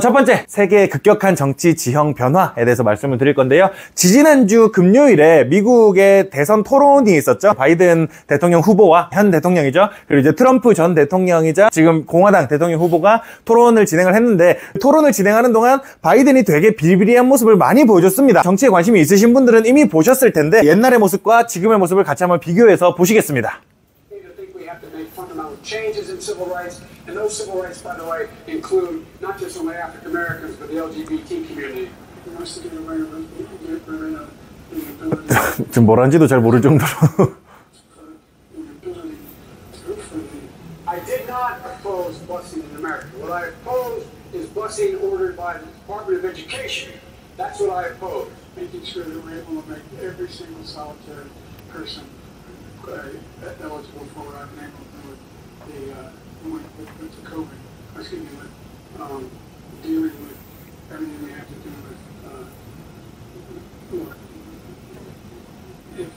첫 번째, 세계의 급격한 정치 지형 변화에 대해서 말씀을 드릴 건데요. 지지난주 금요일에 미국의 대선 토론이 있었죠. 바이든 대통령 후보와 현 대통령이죠. 그리고 이제 트럼프 전 대통령이자 지금 공화당 대통령 후보가 토론을 진행을 했는데, 토론을 진행하는 동안 바이든이 되게 비리비리한 모습을 많이 보여줬습니다. 정치에 관심이 있으신 분들은 이미 보셨을 텐데 옛날의 모습과 지금의 모습을 같이 한번 비교해서 보시겠습니다. Changes in civil rights, and those civil rights, by the way, include not just only African Americans, but the LGBT community. 지금 뭐라는지도 잘 모를 정도로. I did not oppose busing in America. What I opposed is busing ordered by the Department of Education. That's what I oppose. Making sure that we're able to make every single solitary person eligible for what I've been able to do with the COVID, excuse me, with dealing with everything we have to do with, look, if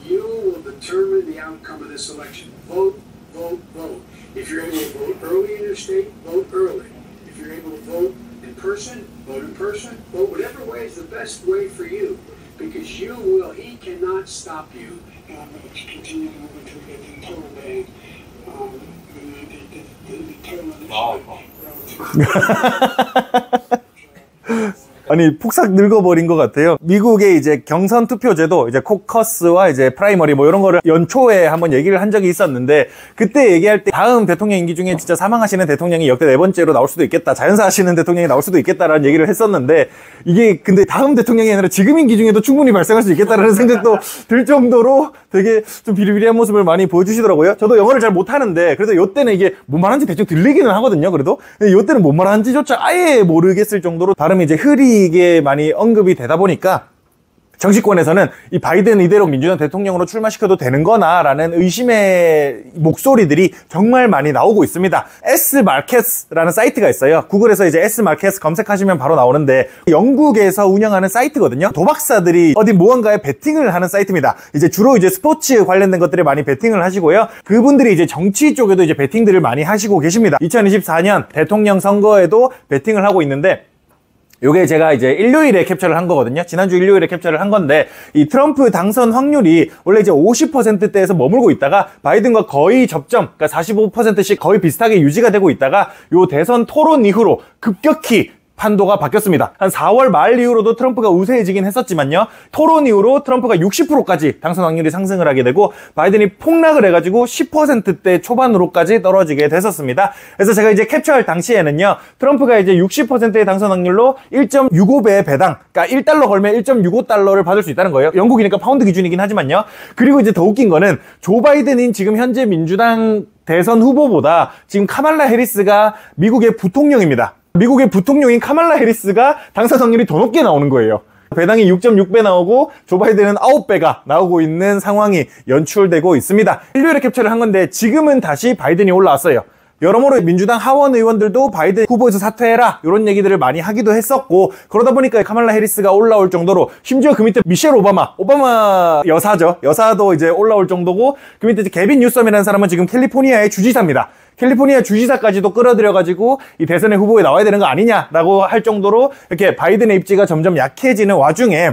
you will determine the outcome of this election, vote, vote, vote. If you're able to vote early in your state, vote early. If you're able to vote in person, vote whatever way is the best way for you, because he cannot stop you. And I'm going to continue to move until we get to the total ban. 아니, 폭삭 늙어버린 것 같아요. 미국의 이제 경선 투표제도, 이제 코커스와 이제 프라이머리 뭐 이런 거를 연초에 한번 얘기를 한 적이 있었는데, 그때 얘기할 때 다음 대통령 임기 중에 진짜 사망하시는 대통령이 역대 4번째로 나올 수도 있겠다, 자연사하시는 대통령이 나올 수도 있겠다라는 얘기를 했었는데, 이게 근데 다음 대통령이 아니라 지금 임기 중에도 충분히 발생할 수 있겠다라는 생각도 들 정도로 되게 좀 비리비리한 모습을 많이 보여주시더라고요. 저도 영어를 잘 못하는데, 그래서 요때는 이게 뭔 말하는지 대충 들리기는 하거든요. 그래도 요때는 뭔 말하는지조차 아예 모르겠을 정도로 발음이 이제 흐리게 많이 언급이 되다 보니까 정치권에서는 이 바이든 이대로 민주당 대통령으로 출마시켜도 되는 거나 라는 의심의 목소리들이 정말 많이 나오고 있습니다. S마켓이라는 사이트가 있어요. 구글에서 이제 S마켓 검색하시면 바로 나오는데, 영국에서 운영하는 사이트거든요. 도박사들이 어디 무언가에 베팅을 하는 사이트입니다. 이제 주로 이제 스포츠 관련된 것들에 많이 베팅을 하시고요. 그분들이 이제 정치 쪽에도 이제 베팅들을 많이 하시고 계십니다. 2024년 대통령 선거에도 베팅을 하고 있는데, 요게 제가 이제 일요일에 캡처를 한 거거든요. 지난주 일요일에 캡처를 한 건데, 이 트럼프 당선 확률이 원래 이제 50%대에서 머물고 있다가 바이든과 거의 접점, 그러니까 45%씩 거의 비슷하게 유지가 되고 있다가 요 대선 토론 이후로 급격히 판도가 바뀌었습니다. 한 4월 말 이후로도 트럼프가 우세해지긴 했었지만요, 토론 이후로 트럼프가 60%까지 당선 확률이 상승을 하게 되고 바이든이 폭락을 해가지고 10%대 초반으로까지 떨어지게 됐었습니다. 그래서 제가 이제 캡처할 당시에는요, 트럼프가 이제 60%의 당선 확률로 1.65배 배당, 그러니까 1달러 걸면 1.65달러를 받을 수 있다는 거예요. 영국이니까 파운드 기준이긴 하지만요. 그리고 이제 더 웃긴 거는 조 바이든인 지금 현재 민주당 대선 후보보다 지금 카말라 해리스가 미국의 부통령입니다. 미국의 부통령인 카말라 해리스가 당선 확률이 더 높게 나오는 거예요. 배당이 6.6배 나오고 조 바이든은 9배가 나오고 있는 상황이 연출되고 있습니다. 일요일에 캡처를 한 건데, 지금은 다시 바이든이 올라왔어요. 여러모로 민주당 하원 의원들도 바이든 후보에서 사퇴해라 이런 얘기들을 많이 하기도 했었고, 그러다 보니까 카말라 해리스가 올라올 정도로, 심지어 그 밑에 미셸 오바마 여사죠. 여사도 이제 올라올 정도고, 그 밑에 이제 게빈 뉴섬이라는 사람은 지금 캘리포니아의 주지사입니다. 캘리포니아 주지사까지도 끌어들여가지고 이 대선의 후보에 나와야 되는 거 아니냐라고 할 정도로 이렇게 바이든의 입지가 점점 약해지는 와중에,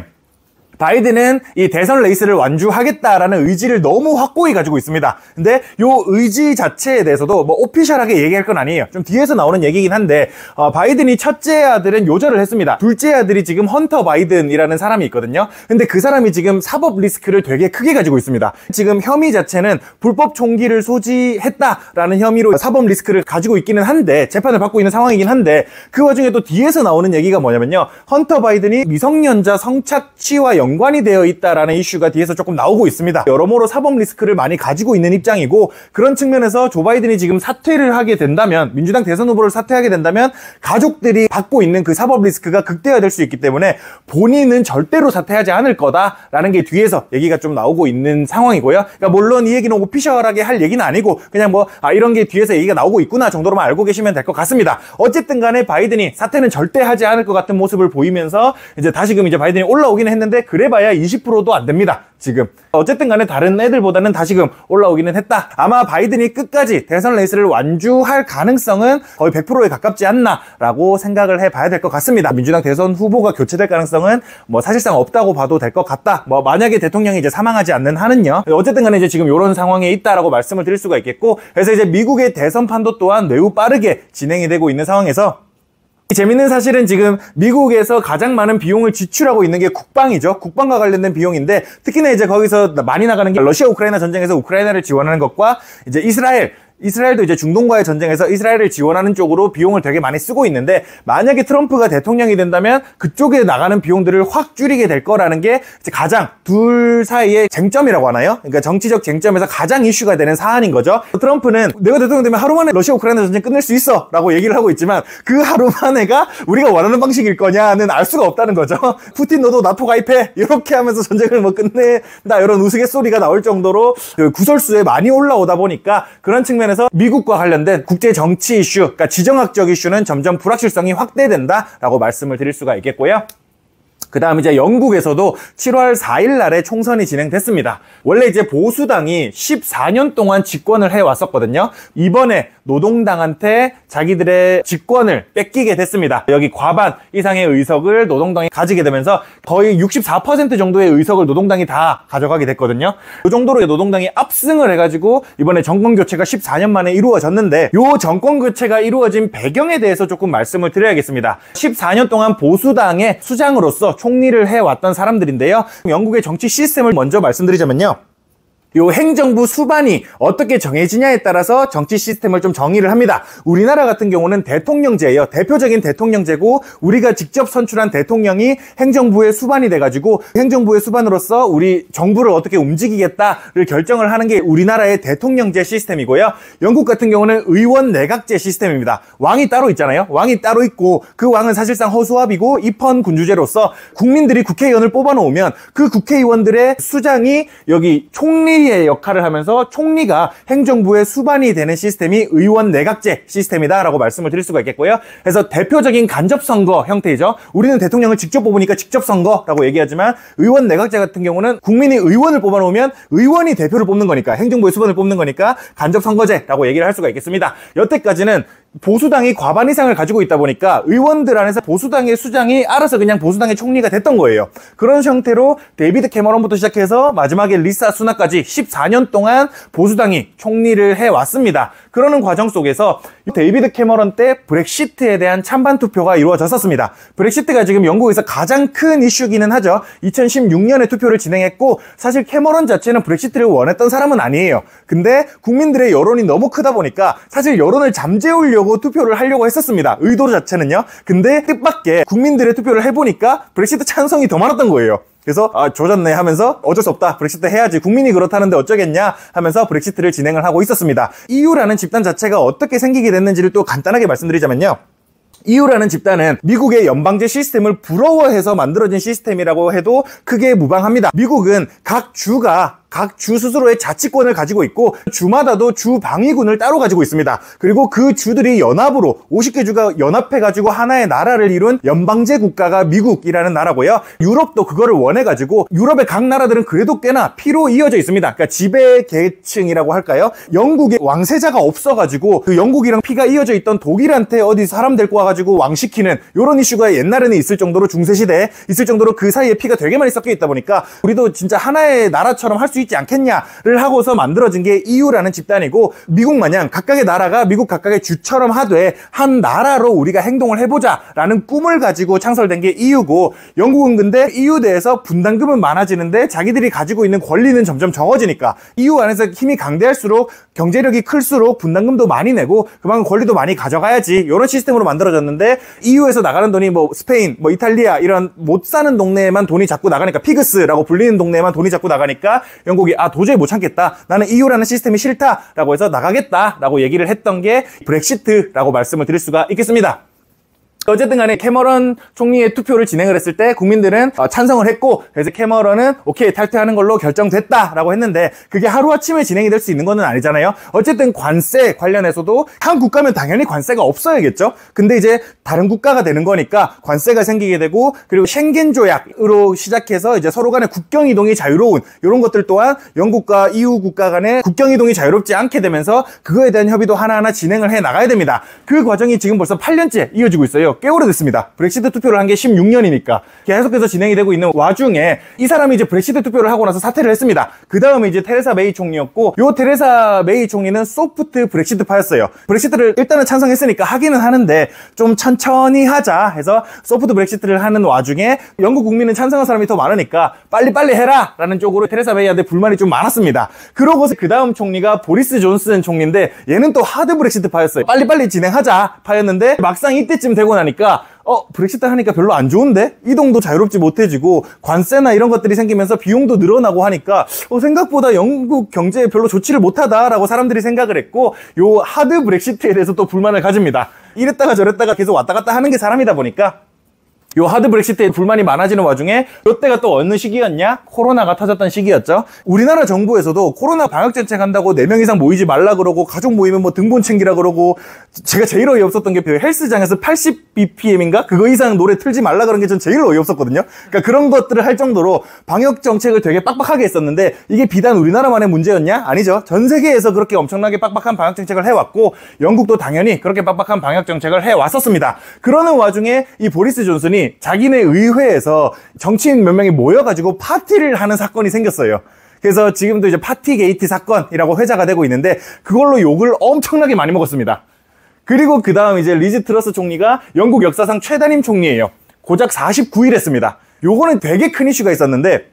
바이든은 이 대선 레이스를 완주하겠다라는 의지를 너무 확고히 가지고 있습니다. 근데 요 의지 자체에 대해서도 뭐 오피셜하게 얘기할 건 아니에요. 좀 뒤에서 나오는 얘기긴 한데, 바이든이 첫째 아들은 요절을 했습니다. 둘째 아들이 지금 헌터 바이든이라는 사람이 있거든요. 근데 그 사람이 지금 사법 리스크를 되게 크게 가지고 있습니다. 지금 혐의 자체는 불법 총기를 소지했다라는 혐의로 사법 리스크를 가지고 있기는 한데, 재판을 받고 있는 상황이긴 한데, 그 와중에 또 뒤에서 나오는 얘기가 뭐냐면요, 헌터 바이든이 미성년자 성착취와 연관이 되어 있다라는 이슈가 뒤에서 조금 나오고 있습니다. 여러모로 사법 리스크를 많이 가지고 있는 입장이고, 그런 측면에서 조 바이든이 지금 사퇴를 하게 된다면, 민주당 대선 후보를 사퇴하게 된다면 가족들이 받고 있는 그 사법 리스크가 극대화될 수 있기 때문에 본인은 절대로 사퇴하지 않을 거다라는 게 뒤에서 얘기가 좀 나오고 있는 상황이고요. 그러니까 물론 이 얘기는 오피셜하게 할 얘기는 아니고, 그냥 뭐 이런 게 뒤에서 얘기가 나오고 있구나 정도로만 알고 계시면 될 것 같습니다. 어쨌든 간에 바이든이 사퇴는 절대 하지 않을 것 같은 모습을 보이면서 이제 다시금 이제 바이든이 올라오기는 했는데, 그래봐야 20%도 안 됩니다. 지금 어쨌든 간에 다른 애들보다는 다시금 올라오기는 했다. 아마 바이든이 끝까지 대선 레이스를 완주할 가능성은 거의 100%에 가깝지 않나 라고 생각을 해봐야 될 것 같습니다. 민주당 대선 후보가 교체될 가능성은 뭐 사실상 없다고 봐도 될 것 같다. 뭐 만약에 대통령이 이제 사망하지 않는 한은요. 어쨌든 간에 이제 지금 이런 상황에 있다라고 말씀을 드릴 수가 있겠고, 그래서 이제 미국의 대선판도 또한 매우 빠르게 진행이 되고 있는 상황에서 재밌는 사실은 지금 미국에서 가장 많은 비용을 지출하고 있는 게 국방이죠. 국방과 관련된 비용인데, 특히나 이제 거기서 많이 나가는 게 러시아 우크라이나 전쟁에서 우크라이나를 지원하는 것과 이제 이스라엘도 이제 중동과의 전쟁에서 이스라엘을 지원하는 쪽으로 비용을 되게 많이 쓰고 있는데, 만약에 트럼프가 대통령이 된다면 그쪽에 나가는 비용들을 확 줄이게 될 거라는 게 이제 가장 둘 사이의 쟁점이라고 하나요? 그러니까 정치적 쟁점에서 가장 이슈가 되는 사안인 거죠. 트럼프는 내가 대통령 되면 하루 만에 러시아 우크라이나 전쟁 끝낼 수 있어 라고 얘기를 하고 있지만, 그 하루 만에가 우리가 원하는 방식일 거냐는 알 수가 없다는 거죠. 푸틴 너도 나토 가입해 이렇게 하면서 전쟁을 뭐 끝낸다 이런 우스갯소리가 나올 정도로 그 구설수에 많이 올라오다 보니까, 그런 측면 에서 미국과 관련된 국제 정치 이슈, 그러니까 지정학적 이슈는 점점 불확실성이 확대된다라고 말씀을 드릴 수가 있겠고요. 그 다음 이제 영국에서도 7월 4일 날에 총선이 진행됐습니다. 원래 이제 보수당이 14년 동안 집권을 해왔었거든요. 이번에 노동당한테 자기들의 직권을 뺏기게 됐습니다. 여기 과반 이상의 의석을 노동당이 가지게 되면서 거의 64% 정도의 의석을 노동당이 다 가져가게 됐거든요. 이 정도로 노동당이 압승을 해가지고 이번에 정권교체가 14년 만에 이루어졌는데, 이 정권교체가 이루어진 배경에 대해서 조금 말씀을 드려야겠습니다. 14년 동안 보수당의 수장으로서 총리를 해왔던 사람들인데요. 영국의 정치 시스템을 먼저 말씀드리자면요. 요 행정부 수반이 어떻게 정해지냐에 따라서 정치 시스템을 좀 정의를 합니다. 우리나라 같은 경우는 대통령제예요. 대표적인 대통령제고, 우리가 직접 선출한 대통령이 행정부의 수반이 돼가지고 행정부의 수반으로서 우리 정부를 어떻게 움직이겠다를 결정을 하는 게 우리나라의 대통령제 시스템이고요. 영국 같은 경우는 의원 내각제 시스템입니다. 왕이 따로 있잖아요. 왕이 따로 있고, 그 왕은 사실상 허수아비고 입헌 군주제로서 국민들이 국회의원을 뽑아놓으면 그 국회의원들의 수장이 여기 총리의 역할을 하면서 총리가 행정부의 수반이 되는 시스템이 의원 내각제 시스템이다라고 말씀을 드릴 수가 있겠고요. 그래서 대표적인 간접선거 형태이죠. 우리는 대통령을 직접 뽑으니까 직접선거라고 얘기하지만, 의원 내각제 같은 경우는 국민이 의원을 뽑아놓으면 의원이 대표를 뽑는 거니까, 행정부의 수반을 뽑는 거니까 간접선거제라고 얘기를 할 수가 있겠습니다. 여태까지는 보수당이 과반 이상을 가지고 있다 보니까 의원들 안에서 보수당의 수장이 알아서 그냥 보수당의 총리가 됐던 거예요. 그런 형태로 데이비드 캐머런부터 시작해서 마지막에 리사 수낙까지 14년 동안 보수당이 총리를 해왔습니다. 그러는 과정 속에서 데이비드 캐머런 때 브렉시트에 대한 찬반 투표가 이루어졌었습니다. 브렉시트가 지금 영국에서 가장 큰 이슈기는 하죠. 2016년에 투표를 진행했고, 사실 캐머런 자체는 브렉시트를 원했던 사람은 아니에요. 근데 국민들의 여론이 너무 크다 보니까 사실 여론을 잠재우려고 투표를 하려고 했었습니다. 의도 자체는요. 근데 뜻밖의 국민들의 투표를 해보니까 브렉시트 찬성이 더 많았던 거예요. 그래서 조졌네 하면서 어쩔 수 없다, 브렉시트 해야지, 국민이 그렇다는데 어쩌겠냐 하면서 브렉시트를 진행을 하고 있었습니다. EU라는 집단 자체가 어떻게 생기게 됐는지를 또 간단하게 말씀드리자면요. EU라는 집단은 미국의 연방제 시스템을 부러워해서 만들어진 시스템이라고 해도 크게 무방합니다. 미국은 각 주 스스로의 자치권을 가지고 있고, 주마다도 주 방위군을 따로 가지고 있습니다. 그리고 그 주들이 연합으로 50개 주가 연합해가지고 하나의 나라를 이룬 연방제 국가가 미국이라는 나라고요. 유럽도 그거를 원해가지고, 유럽의 각 나라들은 그래도 꽤나 피로 이어져 있습니다. 그러니까 지배 계층이라고 할까요? 영국에 왕세자가 없어가지고 그 영국이랑 피가 이어져 있던 독일한테 어디 사람 데리고 와가지고 왕시키는 이런 이슈가 옛날에는 있을 정도로, 중세시대에 있을 정도로 그 사이에 피가 되게 많이 섞여 있다 보니까 우리도 진짜 하나의 나라처럼 할 수 있지 않겠냐를 하고서 만들어진 게 EU라는 집단이고, 미국 마냥 각각의 나라가 미국 각각의 주처럼 하되 한 나라로 우리가 행동을 해보자라는 꿈을 가지고 창설된 게 EU고, 영국은 근데 EU 내에서 분담금은 많아지는데 자기들이 가지고 있는 권리는 점점 적어지니까 EU 안에서 힘이 강대할수록, 경제력이 클수록 분담금도 많이 내고 그만큼 권리도 많이 가져가야지, 이런 시스템으로 만들어졌는데, EU에서 나가는 돈이 뭐 스페인, 뭐 이탈리아 이런 못 사는 동네에만 돈이 자꾸 나가니까, 피그스라고 불리는 동네에만 돈이 자꾸 나가니까 영국이 도저히 못 참겠다, 나는 EU라는 시스템이 싫다라고 해서 나가겠다라고 얘기를 했던 게 브렉시트라고 말씀을 드릴 수가 있겠습니다. 어쨌든 간에 캐머런 총리의 투표를 진행을 했을 때 국민들은 찬성을 했고, 그래서 캐머런은 오케이 탈퇴하는 걸로 결정됐다라고 했는데, 그게 하루아침에 진행이 될 수 있는 건 아니잖아요. 어쨌든 관세 관련해서도 한 국가면 당연히 관세가 없어야겠죠. 근데 이제 다른 국가가 되는 거니까 관세가 생기게 되고, 그리고 쉥겐 조약으로 시작해서 이제 서로 간의 국경 이동이 자유로운 이런 것들 또한 영국과 EU 국가 간의 국경 이동이 자유롭지 않게 되면서 그거에 대한 협의도 하나하나 진행을 해 나가야 됩니다. 그 과정이 지금 벌써 8년째 이어지고 있어요. 꽤 오래됐습니다. 브렉시트 투표를 한 게 16년이니까 계속해서 진행이 되고 있는 와중에 이 사람이 이제 브렉시트 투표를 하고 나서 사퇴를 했습니다. 그 다음에 이제 테레사 메이 총리였고, 요 테레사 메이 총리는 소프트 브렉시트파였어요. 브렉시트를 일단은 찬성했으니까 하기는 하는데 좀 천천히 하자 해서 소프트 브렉시트를 하는 와중에 영국 국민은 찬성한 사람이 더 많으니까 빨리빨리 해라 라는 쪽으로 테레사 메이한테 불만이 좀 많았습니다. 그러고서 그 다음 총리가 보리스 존슨 총리인데, 얘는 또 하드 브렉시트파였어요. 빨리빨리 진행하자 파였는데, 막상 이때쯤 되고 나니까 브렉시트 하니까 별로 안 좋은데? 이동도 자유롭지 못해지고 관세나 이런 것들이 생기면서 비용도 늘어나고 하니까 생각보다 영국 경제에 별로 좋지를 못하다라고 사람들이 생각을 했고, 요 하드 브렉시트에 대해서 또 불만을 가집니다. 이랬다가 저랬다가 계속 왔다 갔다 하는 게 사람이다 보니까 요 하드 브렉시트에 불만이 많아지는 와중에 이때가 또 어느 시기였냐? 코로나가 터졌던 시기였죠. 우리나라 정부에서도 코로나 방역 정책 한다고 4명 이상 모이지 말라 그러고, 가족 모이면 뭐 등본 챙기라 그러고, 제가 제일 어이없었던 게 그 헬스장에서 80bpm인가? 그거 이상 노래 틀지 말라 그런 게 전 제일 어이없었거든요. 그러니까 그런 것들을 할 정도로 방역 정책을 되게 빡빡하게 했었는데, 이게 비단 우리나라만의 문제였냐? 아니죠. 전 세계에서 그렇게 엄청나게 빡빡한 방역 정책을 해왔고, 영국도 당연히 그렇게 빡빡한 방역 정책을 해왔었습니다. 그러는 와중에 이 보리스 존슨이 자기네 의회에서 정치인 몇 명이 모여가지고 파티를 하는 사건이 생겼어요. 그래서 지금도 이제 파티 게이트 사건이라고 회자가 되고 있는데, 그걸로 욕을 엄청나게 많이 먹었습니다. 그리고 그 다음 이제 리즈 트러스 총리가 영국 역사상 최단임 총리예요. 고작 49일 했습니다. 요거는 되게 큰 이슈가 있었는데,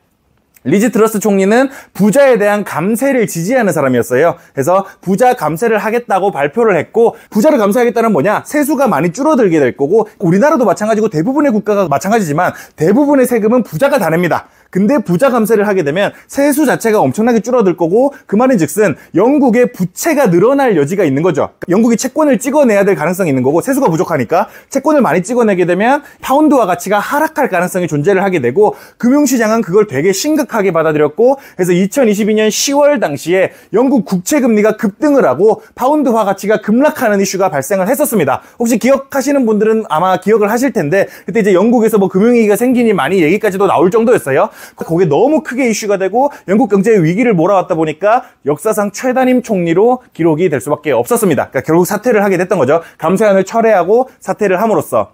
리즈 트러스 총리는 부자에 대한 감세를 지지하는 사람이었어요. 그래서 부자 감세를 하겠다고 발표를 했고, 부자를 감세하겠다는 뭐냐? 세수가 많이 줄어들게 될 거고, 우리나라도 마찬가지고 대부분의 국가가 마찬가지지만 대부분의 세금은 부자가 다 냅니다. 근데 부자 감세를 하게 되면 세수 자체가 엄청나게 줄어들 거고, 그 말인즉슨 영국의 부채가 늘어날 여지가 있는 거죠. 영국이 채권을 찍어내야 될 가능성이 있는 거고, 세수가 부족하니까 채권을 많이 찍어내게 되면 파운드화 가치가 하락할 가능성이 존재를 하게 되고, 금융시장은 그걸 되게 심각하게 받아들였고, 그래서 2022년 10월 당시에 영국 국채금리가 급등을 하고 파운드화 가치가 급락하는 이슈가 발생을 했었습니다. 혹시 기억하시는 분들은 아마 기억을 하실 텐데, 그때 이제 영국에서 뭐 금융위기가 생기니 많이 얘기까지도 나올 정도였어요. 그게 너무 크게 이슈가 되고 영국 경제의 위기를 몰아왔다 보니까 역사상 최단임 총리로 기록이 될 수밖에 없었습니다. 그러니까 결국 사퇴를 하게 됐던 거죠. 감세안을 철회하고 사퇴를 함으로써.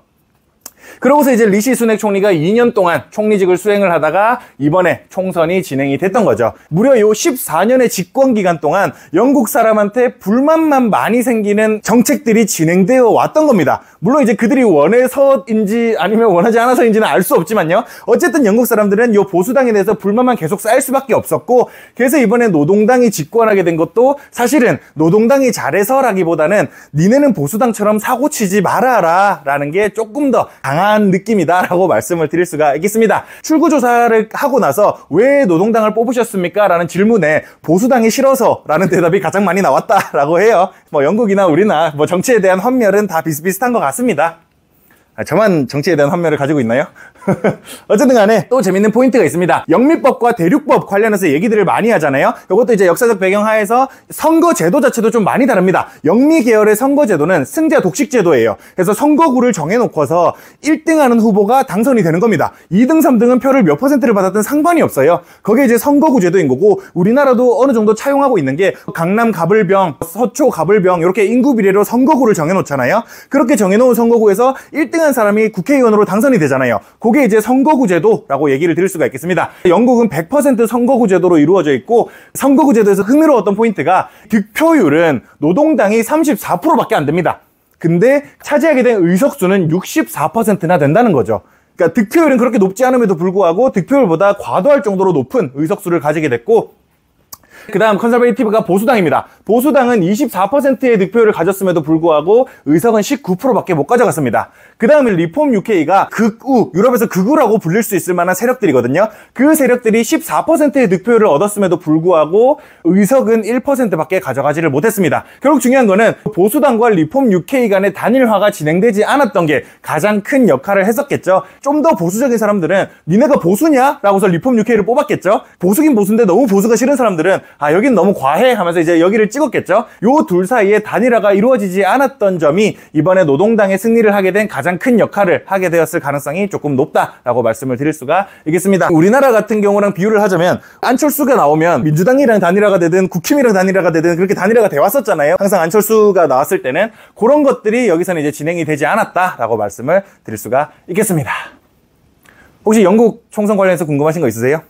그러고서 이제 리시 수넥 총리가 2년 동안 총리직을 수행을 하다가 이번에 총선이 진행이 됐던 거죠. 무려 요 14년의 집권 기간 동안 영국 사람한테 불만만 많이 생기는 정책들이 진행되어 왔던 겁니다. 물론 이제 그들이 원해서인지 아니면 원하지 않아서인지는 알 수 없지만요. 어쨌든 영국 사람들은 요 보수당에 대해서 불만만 계속 쌓일 수밖에 없었고, 그래서 이번에 노동당이 집권하게 된 것도 사실은 노동당이 잘해서라기보다는 니네는 보수당처럼 사고치지 말아라 라는 게 조금 더 강한 느낌이다 라고 말씀을 드릴 수가 있겠습니다. 출구조사를 하고 나서 왜 노동당을 뽑으셨습니까? 라는 질문에 보수당이 싫어서 라는 대답이 가장 많이 나왔다 라고 해요. 뭐 영국이나 우리나 뭐 정치에 대한 환멸은 다 비슷비슷한 것 같습니다. 저만 정치에 대한 환멸을 가지고 있나요? 어쨌든 간에 또 재밌는 포인트가 있습니다. 영미법과 대륙법 관련해서 얘기들을 많이 하잖아요. 이것도 이제 역사적 배경 하에서 선거 제도 자체도 좀 많이 다릅니다. 영미 계열의 선거 제도는 승자 독식 제도예요. 그래서 선거구를 정해놓고서 1등하는 후보가 당선이 되는 겁니다. 2등, 3등은 표를 몇 퍼센트를 받았든 상관이 없어요. 그게 이제 선거구 제도인 거고, 우리나라도 어느 정도 차용하고 있는 게 강남 가불병, 서초 가불병 이렇게 인구 비례로 선거구를 정해놓잖아요. 그렇게 정해놓은 선거구에서 1등한 사람이 국회의원으로 당선이 되잖아요. 그게 이제 선거구 제도라고 얘기를 드릴 수가 있겠습니다. 영국은 100% 선거구 제도로 이루어져 있고, 선거구 제도에서 흥미로웠던 포인트가 득표율은 노동당이 34%밖에 안 됩니다. 근데 차지하게 된 의석수는 64%나 된다는 거죠. 그러니까 득표율은 그렇게 높지 않음에도 불구하고 득표율보다 과도할 정도로 높은 의석수를 가지게 됐고, 그 다음 컨서베이티브가 보수당입니다. 보수당은 24%의 득표율을 가졌음에도 불구하고 의석은 19%밖에 못 가져갔습니다. 그 다음에 리폼 UK가 극우, 유럽에서 극우라고 불릴 수 있을 만한 세력들이거든요. 그 세력들이 14%의 득표율을 얻었음에도 불구하고 의석은 1%밖에 가져가지를 못했습니다. 결국 중요한 거는 보수당과 리폼 UK 간의 단일화가 진행되지 않았던 게 가장 큰 역할을 했었겠죠. 좀 더 보수적인 사람들은 니네가 보수냐? 라고서 리폼 UK를 뽑았겠죠. 보수긴 보수인데 너무 보수가 싫은 사람들은 아 여긴 너무 과해 하면서 이제 여기를 찍었겠죠. 요 둘 사이에 단일화가 이루어지지 않았던 점이 이번에 노동당의 승리를 하게 된 가장 큰 역할을 하게 되었을 가능성이 조금 높다라고 말씀을 드릴 수가 있겠습니다. 우리나라 같은 경우랑 비유를 하자면 안철수가 나오면 민주당이랑 단일화가 되든 국힘이랑 단일화가 되든 그렇게 단일화가 돼 왔었잖아요. 항상 안철수가 나왔을 때는 그런 것들이 여기서는 이제 진행이 되지 않았다라고 말씀을 드릴 수가 있겠습니다. 혹시 영국 총선 관련해서 궁금하신 거 있으세요?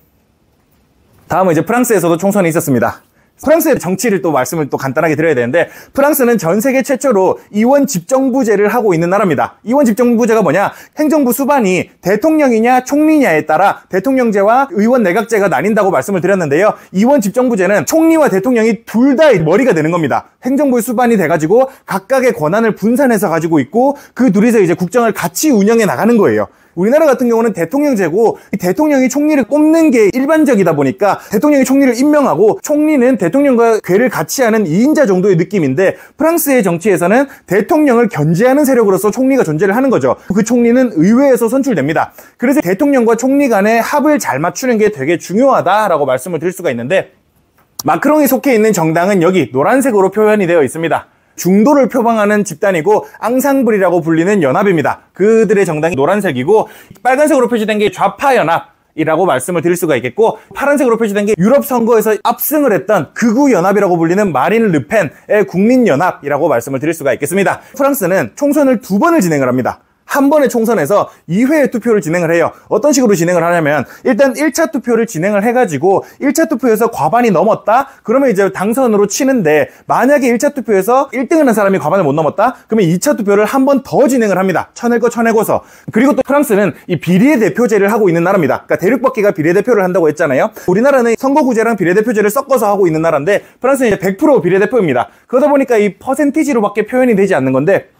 다음은 이제 프랑스에서도 총선이 있었습니다. 프랑스의 정치를 또 말씀을 또 간단하게 드려야 되는데 프랑스는 전 세계 최초로 이원 집정부제를 하고 있는 나라입니다. 이원 집정부제가 뭐냐? 행정부 수반이 대통령이냐 총리냐에 따라 대통령제와 의원 내각제가 나뉜다고 말씀을 드렸는데요. 이원 집정부제는 총리와 대통령이 둘 다 머리가 되는 겁니다. 행정부의 수반이 돼가지고 각각의 권한을 분산해서 가지고 있고 그 둘이서 이제 국정을 같이 운영해 나가는 거예요. 우리나라 같은 경우는 대통령제고 대통령이 총리를 꼽는 게 일반적이다 보니까 대통령이 총리를 임명하고 총리는 대통령과 궤를 같이 하는 2인자 정도의 느낌인데 프랑스의 정치에서는 대통령을 견제하는 세력으로서 총리가 존재를 하는 거죠. 그 총리는 의회에서 선출됩니다. 그래서 대통령과 총리 간의 합을 잘 맞추는 게 되게 중요하다라고 말씀을 드릴 수가 있는데 마크롱이 속해 있는 정당은 여기 노란색으로 표현이 되어 있습니다. 중도를 표방하는 집단이고 앙상블이라고 불리는 연합입니다. 그들의 정당이 노란색이고 빨간색으로 표시된 게 좌파연합이라고 말씀을 드릴 수가 있겠고 파란색으로 표시된 게 유럽 선거에서 압승을 했던 극우연합이라고 불리는 마린 르펜의 국민연합이라고 말씀을 드릴 수가 있겠습니다. 프랑스는 총선을 2번을 진행을 합니다. 한 번의 총선에서 2회의 투표를 진행을 해요. 어떤 식으로 진행을 하냐면 일단 1차 투표를 진행을 해가지고 1차 투표에서 과반이 넘었다? 그러면 이제 당선으로 치는데 만약에 1차 투표에서 1등을 한 사람이 과반을 못 넘었다? 그러면 2차 투표를 한 번 더 진행을 합니다. 쳐내고 쳐내고서. 그리고 또 프랑스는 이 비례대표제를 하고 있는 나라입니다. 그러니까 대륙법계가 비례대표를 한다고 했잖아요. 우리나라는 선거구제랑 비례대표제를 섞어서 하고 있는 나라인데 프랑스는 이제 100% 비례대표입니다. 그러다 보니까 이 퍼센티지로밖에 표현이 되지 않는 건데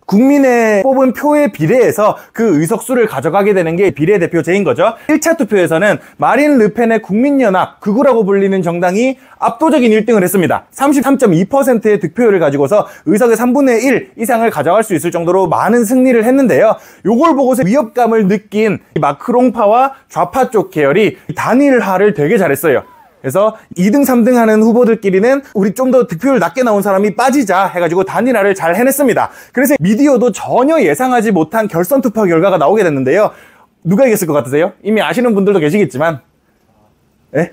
국민의 뽑은 표에 비례해서 그 의석수를 가져가게 되는 게 비례대표제인 거죠. 1차 투표에서는 마린 르펜의 국민연합, 극우라고 불리는 정당이 압도적인 1등을 했습니다. 33.2%의 득표율을 가지고서 의석의 3분의 1 이상을 가져갈 수 있을 정도로 많은 승리를 했는데요. 요걸 보고서 위협감을 느낀 마크롱파와 좌파 쪽 계열이 단일화를 되게 잘했어요. 그래서 2등, 3등 하는 후보들끼리는 우리 좀 더 득표율 낮게 나온 사람이 빠지자 해가지고 단일화를 잘 해냈습니다. 그래서 미디어도 전혀 예상하지 못한 결선 투표 결과가 나오게 됐는데요. 누가 이겼을 것 같으세요? 이미 아시는 분들도 계시겠지만 예?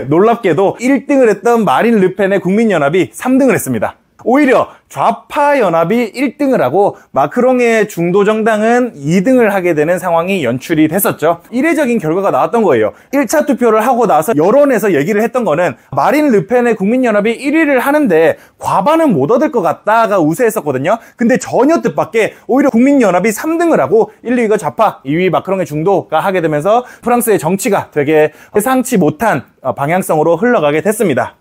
놀랍게도 1등을 했던 마린 르펜의 국민연합이 3등을 했습니다. 오히려 좌파연합이 1등을 하고 마크롱의 중도정당은 2등을 하게 되는 상황이 연출이 됐었죠. 이례적인 결과가 나왔던 거예요. 1차 투표를 하고 나서 여론에서 얘기를 했던 거는 마린 르펜의 국민연합이 1위를 하는데 과반은 못 얻을 것 같다가 우세했었거든요. 근데 전혀 뜻밖의 오히려 국민연합이 3등을 하고 1, 2위가 좌파, 2위 마크롱의 중도가 하게 되면서 프랑스의 정치가 되게 예상치 못한 방향성으로 흘러가게 됐습니다.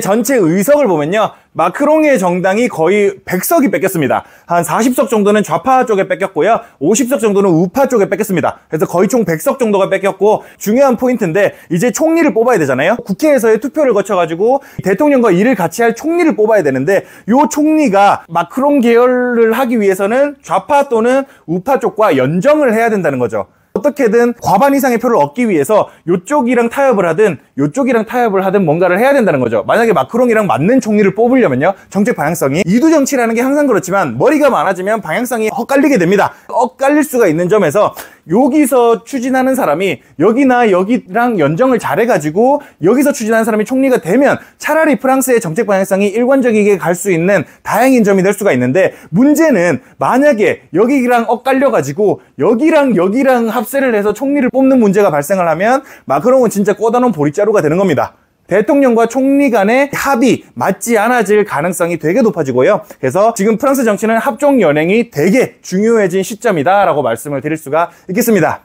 전체 의석을 보면요. 마크롱의 정당이 거의 100석이 뺏겼습니다. 한 40석 정도는 좌파 쪽에 뺏겼고요. 50석 정도는 우파 쪽에 뺏겼습니다. 그래서 거의 총 100석 정도가 뺏겼고 중요한 포인트인데 이제 총리를 뽑아야 되잖아요. 국회에서의 투표를 거쳐가지고 대통령과 일을 같이 할 총리를 뽑아야 되는데 이 총리가 마크롱 계열을 하기 위해서는 좌파 또는 우파 쪽과 연정을 해야 된다는 거죠. 어떻게든 과반 이상의 표를 얻기 위해서 이쪽이랑 타협을 하든 이쪽이랑 타협을 하든 뭔가를 해야 된다는 거죠. 만약에 마크롱이랑 맞는 총리를 뽑으려면요. 정책 방향성이 이두정치라는 게 항상 그렇지만 머리가 많아지면 방향성이 엇갈리게 됩니다. 엇갈릴 수가 있는 점에서 여기서 추진하는 사람이 여기나 여기랑 연정을 잘해가지고 여기서 추진하는 사람이 총리가 되면 차라리 프랑스의 정책 방향성이 일관적이게 갈 수 있는 다행인 점이 될 수가 있는데 문제는 만약에 여기랑 엇갈려가지고 여기랑 합세를 해서 총리를 뽑는 문제가 발생을 하면 마크롱은 진짜 꽂아놓은 보릿자루가 되는 겁니다. 대통령과 총리 간의 합이 맞지 않아질 가능성이 되게 높아지고요. 그래서 지금 프랑스 정치는 합종 연행이 되게 중요해진 시점이다라고 말씀을 드릴 수가 있겠습니다.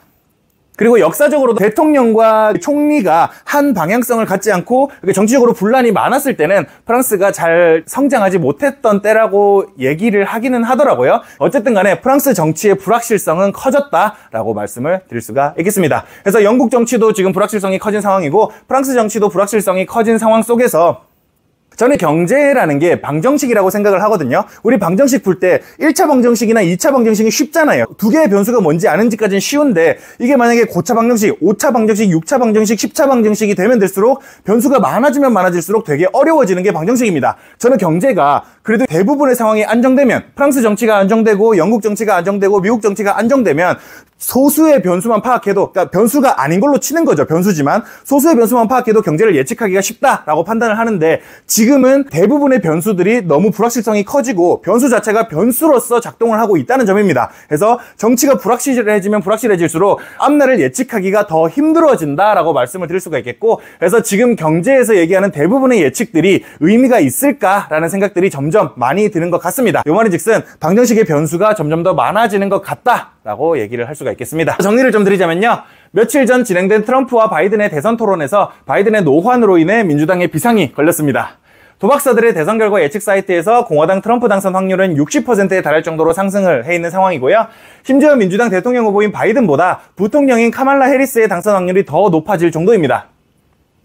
그리고 역사적으로도 대통령과 총리가 한 방향성을 갖지 않고 정치적으로 분란이 많았을 때는 프랑스가 잘 성장하지 못했던 때라고 얘기를 하기는 하더라고요. 어쨌든 간에 프랑스 정치의 불확실성은 커졌다라고 말씀을 드릴 수가 있겠습니다. 그래서 영국 정치도 지금 불확실성이 커진 상황이고 프랑스 정치도 불확실성이 커진 상황 속에서 저는 경제라는 게 방정식이라고 생각을 하거든요. 우리 방정식 풀 때 1차 방정식이나 2차 방정식이 쉽잖아요. 두 개의 변수가 뭔지 아는지까지는 쉬운데 이게 만약에 고차 방정식, 5차 방정식, 6차 방정식, 10차 방정식이 되면 될수록 변수가 많아지면 많아질수록 되게 어려워지는 게 방정식입니다. 저는 경제가 그래도 대부분의 상황이 안정되면 프랑스 정치가 안정되고 영국 정치가 안정되고 미국 정치가 안정되면 소수의 변수만 파악해도, 그러니까 변수가 아닌 걸로 치는 거죠. 변수지만 소수의 변수만 파악해도 경제를 예측하기가 쉽다라고 판단을 하는데 지금은 대부분의 변수들이 너무 불확실성이 커지고 변수 자체가 변수로서 작동을 하고 있다는 점입니다. 그래서 정치가 불확실해지면 불확실해질수록 앞날을 예측하기가 더 힘들어진다라고 말씀을 드릴 수가 있겠고, 그래서 지금 경제에서 얘기하는 대부분의 예측들이 의미가 있을까라는 생각들이 점점 많이 드는 것 같습니다. 요 말인즉슨 방정식의 변수가 점점 더 많아지는 것 같다라고 얘기를 할 수가 있겠습니다. 정리를 좀 드리자면요. 며칠 전 진행된 트럼프와 바이든의 대선 토론에서 바이든의 노환으로 인해 민주당의 비상이 걸렸습니다. 도박사들의 대선 결과 예측 사이트에서 공화당 트럼프 당선 확률은 60%에 달할 정도로 상승을 해 있는 상황이고요. 심지어 민주당 대통령 후보인 바이든보다 부통령인 카말라 해리스의 당선 확률이 더 높아질 정도입니다.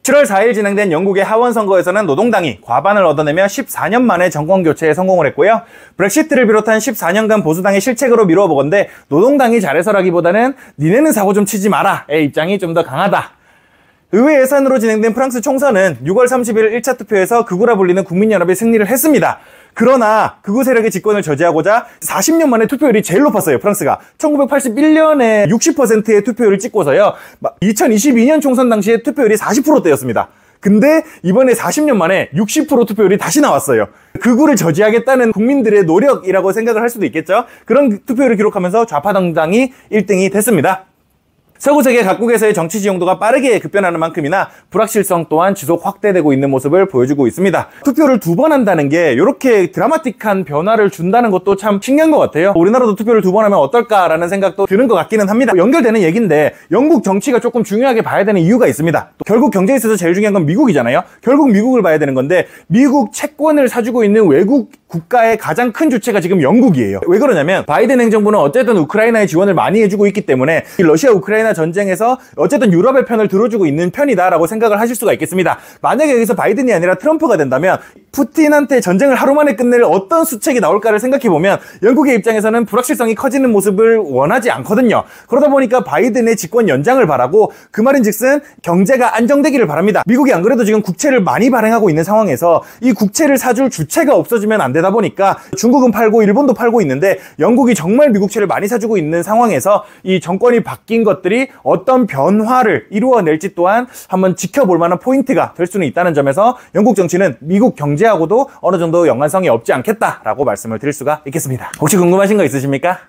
7월 4일 진행된 영국의 하원 선거에서는 노동당이 과반을 얻어내며 14년 만에 정권 교체에 성공을 했고요. 브렉시트를 비롯한 14년간 보수당의 실책으로 미루어 보건대 노동당이 잘해서라기보다는 니네는 사고 좀 치지 마라의 입장이 좀 더 강하다. 의회 예산으로 진행된 프랑스 총선은 6월 30일 1차 투표에서 극우라 불리는 국민연합이 승리를 했습니다. 그러나 극우 세력의 집권을 저지하고자 40년 만에 투표율이 제일 높았어요. 프랑스가 1981년에 60%의 투표율을 찍고서요 2022년 총선 당시에 투표율이 40%대였습니다. 근데 이번에 40년 만에 60% 투표율이 다시 나왔어요. 극우를 저지하겠다는 국민들의 노력이라고 생각을 할 수도 있겠죠. 그런 투표율을 기록하면서 좌파 정당이 1등이 됐습니다. 서구 세계 각국에서의 정치 지형도가 빠르게 급변하는 만큼이나 불확실성 또한 지속 확대되고 있는 모습을 보여주고 있습니다. 투표를 2번 한다는 게 이렇게 드라마틱한 변화를 준다는 것도 참 신기한 것 같아요. 우리나라도 투표를 2번 하면 어떨까라는 생각도 드는 것 같기는 합니다. 연결되는 얘기인데 영국 정치가 조금 중요하게 봐야 되는 이유가 있습니다. 결국 경제에 있어서 제일 중요한 건 미국이잖아요. 결국 미국을 봐야 되는 건데 미국 채권을 사주고 있는 외국 국가의 가장 큰 주체가 지금 영국이에요. 왜 그러냐면 바이든 행정부는 어쨌든 우크라이나에 지원을 많이 해주고 있기 때문에 이 러시아 우크라이나 전쟁에서 어쨌든 유럽의 편을 들어주고 있는 편이다라고 생각을 하실 수가 있겠습니다. 만약에 여기서 바이든이 아니라 트럼프가 된다면 푸틴한테 전쟁을 하루 만에 끝낼 어떤 수책이 나올까를 생각해보면 영국의 입장에서는 불확실성이 커지는 모습을 원하지 않거든요. 그러다 보니까 바이든의 집권 연장을 바라고 그 말인즉슨 경제가 안정되기를 바랍니다. 미국이 안 그래도 지금 국채를 많이 발행하고 있는 상황에서 이 국채를 사줄 주체가 없어지면 안 되다 보니까 중국은 팔고 일본도 팔고 있는데 영국이 정말 미국채를 많이 사주고 있는 상황에서 이 정권이 바뀐 것들이 어떤 변화를 이루어낼지 또한 한번 지켜볼 만한 포인트가 될 수는 있다는 점에서 영국 정치는 미국 경제하고도 어느 정도 연관성이 없지 않겠다라고 말씀을 드릴 수가 있겠습니다. 혹시 궁금하신 거 있으십니까?